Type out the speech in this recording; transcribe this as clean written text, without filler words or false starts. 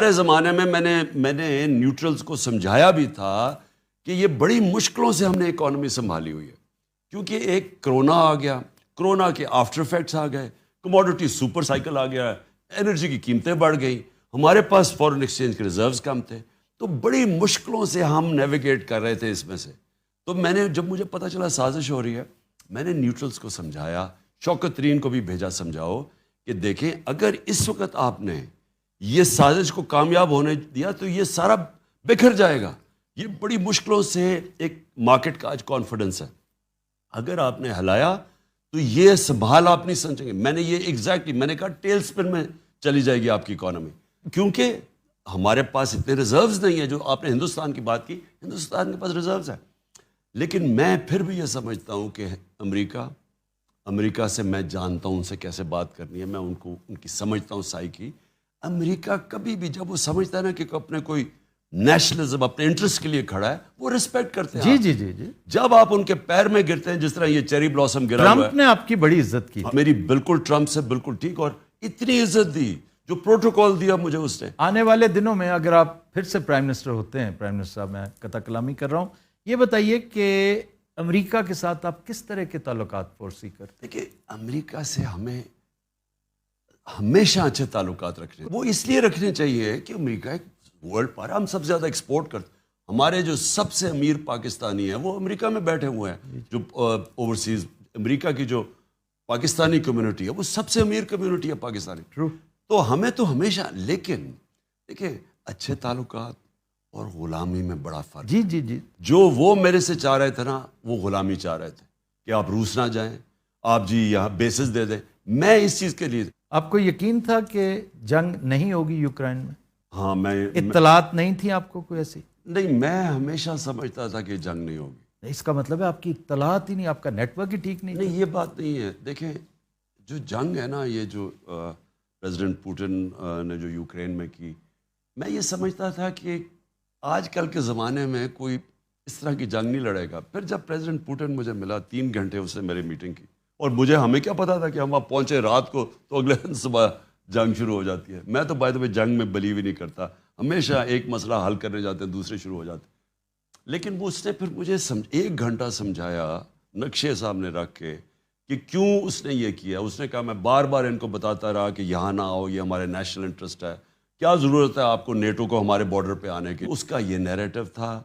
پہلے زمانے میں میں نے نیوٹرلز کو سمجھایا بھی تھا کہ یہ بڑی مشکلوں سے ہم نے اکانومی سنبھالی ہوئی ہے، کیونکہ ایک کرونا آ گیا، کرونا کے آفٹر افیکٹس آ گئے، کموڈٹی سپر سائیکل آ گیا، انرجی کی قیمتیں بڑھ گئیں، ہمارے پاس فورن ایکسچینج کے ریزروز کم تھے، تو بڑی مشکلوں سے ہم نیویگیٹ کر رہے تھے اس میں سے۔ تو میں نے جب مجھے پتہ چلا سازش ہو رہی ہے، میں نے نیوٹرلز کو سمجھایا، شوکت ترین کو بھی بھیجا سمجھاؤ کہ دیکھیں اگر اس وقت آپ نے یہ سازش کو کامیاب ہونے دیا تو یہ سارا بکھر جائے گا۔ یہ بڑی مشکلوں سے ایک مارکیٹ کا آج کانفیڈنس ہے، اگر آپ نے ہلایا تو یہ سنبھال آپ نہیں سمجھیں گے۔ میں نے یہ ایگزیکٹلی میں نے کہا ٹیل سپن میں چلی جائے گی آپ کی اکانومی، کیونکہ ہمارے پاس اتنے ریزروز نہیں ہیں۔ جو آپ نے ہندوستان کی بات کی، ہندوستان کے پاس ریزروز ہیں، لیکن میں پھر بھی یہ سمجھتا ہوں کہ امریکہ سے میں جانتا ہوں ان سے کیسے بات کرنی ہے، میں ان کی سمجھتا ہوں سائیکی۔ امریکہ کبھی بھی جب وہ سمجھتا ہے نا کہ اپنے کوئی نیشنلزم اپنے انٹرسٹ کے لیے کھڑا ہے، وہ ریسپیکٹ کرتے ہیں۔ جی۔ جب آپ ان کے پیر میں گرتے ہیں، جس طرح یہ چیری بلاسم گرا ہوا ہے، ٹرمپ نے آپ کی بڑی عزت کی، میری بالکل ٹرمپ سے بالکل ٹھیک، اور اتنی عزت دی جو پروٹوکول دیا مجھے اس نے۔ آنے والے دنوں میں اگر آپ پھر سے پرائم منسٹر ہوتے ہیں، پرائم منسٹر صاحب میں قطع کلامی کر رہا ہوں، یہ بتائیے کہ امریکہ کے ساتھ آپ کس طرح کے تعلقات فورسی کرتے ہیں؟ دیکھیں، امریکہ سے ہمیں ہمیشہ اچھے تعلقات رکھنے، وہ اس لیے رکھنے چاہیے کہ امریکہ ایک ورلڈ پاور، ہم سب سے زیادہ ایکسپورٹ کرتے، ہمارے جو سب سے امیر پاکستانی ہیں وہ امریکہ میں بیٹھے ہوئے ہیں، جو اوورسیز امریکہ کی جو پاکستانی کمیونٹی ہے وہ سب سے امیر کمیونٹی ہے پاکستانی۔ ٹرو۔ تو ہمیں تو ہمیشہ، لیکن دیکھیں اچھے تعلقات اور غلامی میں بڑا فرق۔ جی۔ جو وہ میرے سے چاہ رہے تھے نا، وہ غلامی چاہ رہے تھے کہ آپ روس نہ جائیں، آپ جی یہاں بیسز دے دیں۔ میں اس چیز کے لیے، آپ کو یقین تھا کہ جنگ نہیں ہوگی یوکرائن میں؟ ہاں، میں اطلاعات نہیں تھی آپ کو کوئی ایسی؟ نہیں، میں ہمیشہ سمجھتا تھا کہ جنگ نہیں ہوگی۔ اس کا مطلب ہے آپ کی اطلاعات ہی نہیں، آپ کا نیٹ ورک ہی ٹھیک نہیں تھا۔ نہیں، یہ بات نہیں ہے۔ دیکھیں، جو جنگ ہے نا، یہ جو پریزیڈنٹ پوٹن نے جو یوکرین میں کی، میں یہ سمجھتا تھا کہ آج کل کے زمانے میں کوئی اس طرح کی جنگ نہیں لڑے گا۔ پھر جب پریزیڈنٹ پوٹن مجھے ملا، 3 گھنٹے اس نے میری میٹنگ کی، اور ہمیں کیا پتا تھا کہ ہم وہاں پہنچے رات کو تو اگلے دن صبح جنگ شروع ہو جاتی ہے۔ میں تو بائی دا وے جنگ میں بلیو ہی نہیں کرتا، ہمیشہ ایک مسئلہ حل کرنے جاتے ہیں دوسرے شروع ہو جاتے ہیں۔ لیکن وہ اس نے پھر مجھے 1 گھنٹہ سمجھایا نقشے سامنے رکھ کے کہ کیوں اس نے یہ کیا۔ اس نے کہا میں بار بار ان کو بتاتا رہا کہ یہاں نہ آؤ، یہ ہمارے نیشنل انٹرسٹ ہے، کیا ضرورت ہے آپ کو نیٹو کو ہمارے بارڈر پہ آنے کی۔ اس کا یہ نیریٹو تھا